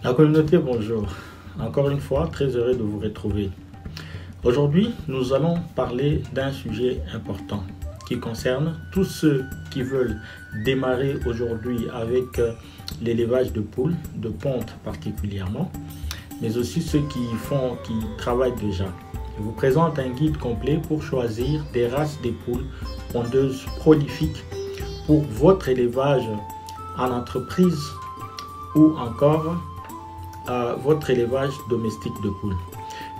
La communauté, bonjour. Encore une fois, très heureux de vous retrouver. Aujourd'hui, nous allons parler d'un sujet important qui concerne tous ceux qui veulent démarrer aujourd'hui avec l'élevage de poules, de pontes particulièrement, mais aussi ceux qui travaillent déjà. Je vous présente un guide complet pour choisir des races de poules pondeuses prolifiques pour votre élevage en entreprise ou encore votre élevage domestique de poules.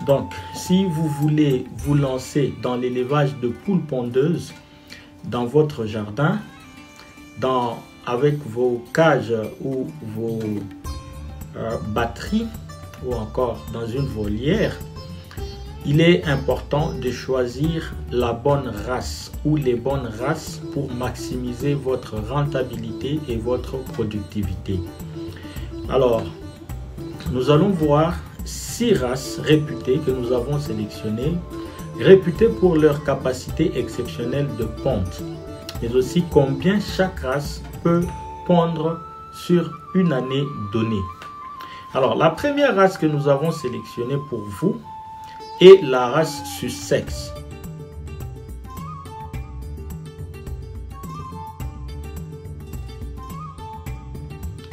Donc, si vous voulez vous lancer dans l'élevage de poules pondeuses dans votre jardin, avec vos cages ou vos batteries ou encore dans une volière, il est important de choisir la bonne race ou les bonnes races pour maximiser votre rentabilité et votre productivité. Alors, nous allons voir 6 races réputées que nous avons sélectionnées, réputées pour leur capacité exceptionnelle de ponte, mais aussi combien chaque race peut pondre sur une année donnée. Alors, la première race que nous avons sélectionnée pour vous est la race Sussex.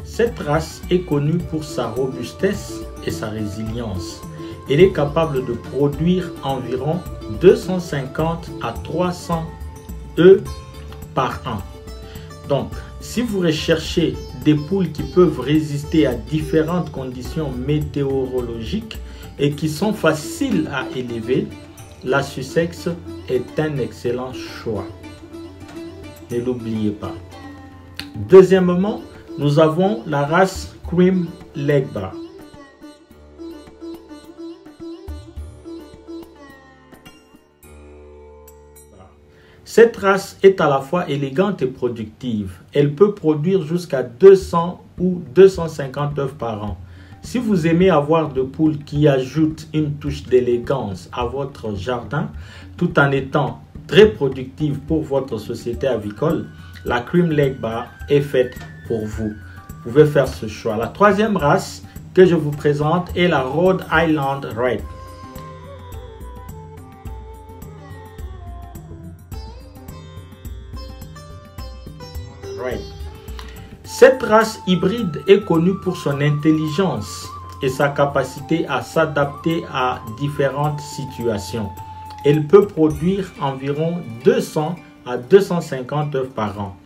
Cette race est connue pour sa robustesse et sa résilience. Elle est capable de produire environ 250 à 300 œufs par an. Donc, si vous recherchez des poules qui peuvent résister à différentes conditions météorologiques et qui sont faciles à élever, la Sussex est un excellent choix. Ne l'oubliez pas. Deuxièmement, nous avons la race Cream Legbar. Cette race est à la fois élégante et productive. Elle peut produire jusqu'à 200 ou 250 œufs par an. Si vous aimez avoir de poules qui ajoutent une touche d'élégance à votre jardin, tout en étant très productive pour votre société avicole, la Cream Legbar est faite pour vous. Vous pouvez faire ce choix. La troisième race que je vous présente est la Rhode Island Red. Cette race hybride est connue pour son intelligence et sa capacité à s'adapter à différentes situations. Elle peut produire environ 200 à 250 œufs par an.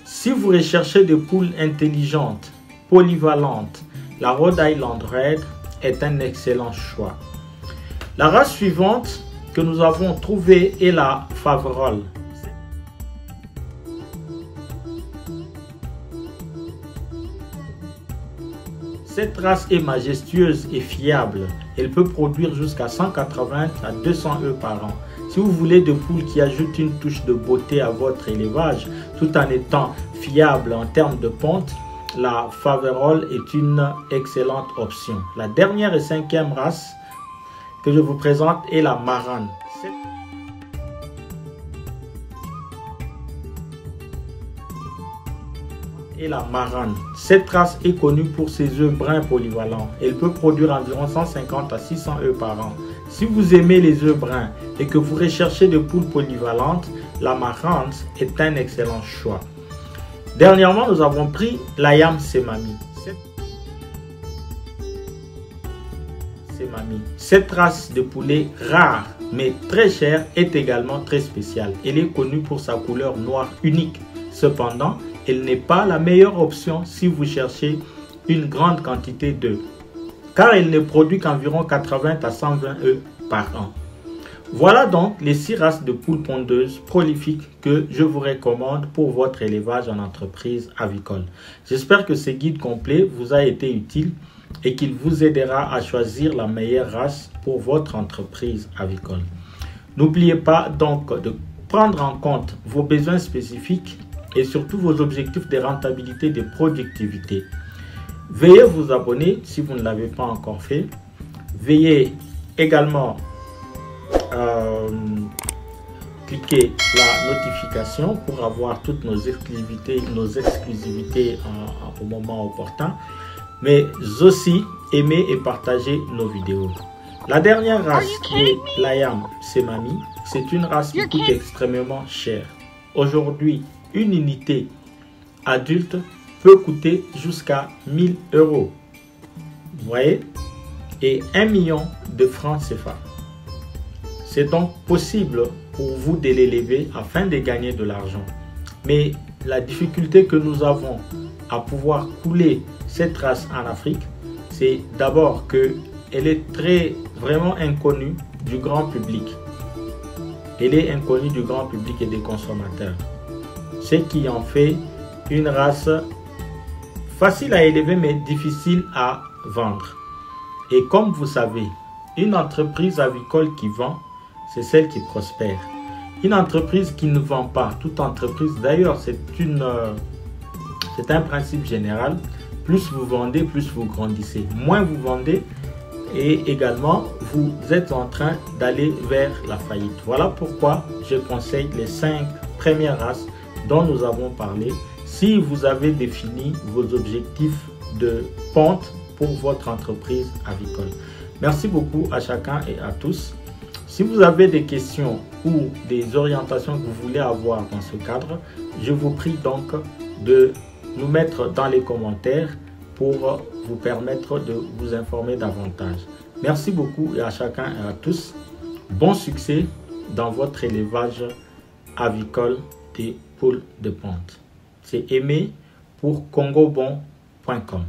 Si vous recherchez des poules intelligentes, polyvalentes, la Rhode Island Red est un excellent choix. La race suivante que nous avons trouvée est la Faverolles. Cette race est majestueuse et fiable. Elle peut produire jusqu'à 180 à 200 œufs par an. Si vous voulez des poules qui ajoutent une touche de beauté à votre élevage, tout en étant fiable en termes de ponte, la Faverolles est une excellente option. La dernière et cinquième race que je vous présente est la Marane. Cette race est connue pour ses œufs bruns polyvalents. Elle peut produire environ 150 à 600 œufs par an. Si vous aimez les œufs bruns et que vous recherchez des poules polyvalentes, la Marane est un excellent choix. Dernièrement, nous avons pris l'Ayam Semami. Cette race de poulet rare mais très chère est également très spéciale. Elle est connue pour sa couleur noire unique. Cependant, elle n'est pas la meilleure option si vous cherchez une grande quantité d'œufs, car elle ne produit qu'environ 80 à 120 œufs par an. Voilà donc les 6 races de poules pondeuses prolifiques que je vous recommande pour votre élevage en entreprise avicole. J'espère que ce guide complet vous a été utile et qu'il vous aidera à choisir la meilleure race pour votre entreprise avicole. N'oubliez pas donc de prendre en compte vos besoins spécifiques et surtout vos objectifs de rentabilité et de productivité. Veuillez vous abonner si vous ne l'avez pas encore fait. Veuillez également cliquer la notification pour avoir toutes nos exclusivités au moment opportun. mais aussi aimer et partager nos vidéos. La dernière race qui est l'Ayam Semami, c'est une race qui coûte extrêmement cher. Aujourd'hui, une unité adulte peut coûter jusqu'à 1000 €. Vous voyez? Et 1 million de francs CFA. C'est donc possible pour vous de l'élever afin de gagner de l'argent. Mais la difficulté que nous avons à pouvoir couler cette race en Afrique, c'est d'abord qu'elle est vraiment inconnue du grand public. Elle est inconnue du grand public et des consommateurs. Ce qui en fait une race facile à élever mais difficile à vendre. Et comme vous savez, une entreprise avicole qui vend, c'est celle qui prospère. Une entreprise qui ne vend pas, toute entreprise, d'ailleurs c'est un principe général, plus vous vendez, plus vous grandissez. Moins vous vendez et également vous êtes en train d'aller vers la faillite. Voilà pourquoi je conseille les 5 premières races dont nous avons parlé. Si vous avez défini vos objectifs de pente pour votre entreprise avicole. Merci beaucoup à chacun et à tous. Si vous avez des questions ou des orientations que vous voulez avoir dans ce cadre, je vous prie donc de nous mettre dans les commentaires pour vous permettre de vous informer davantage. Merci beaucoup et à chacun et à tous. Bon succès dans votre élevage avicole des poules de ponte. C'est Aimé pour congobon.com.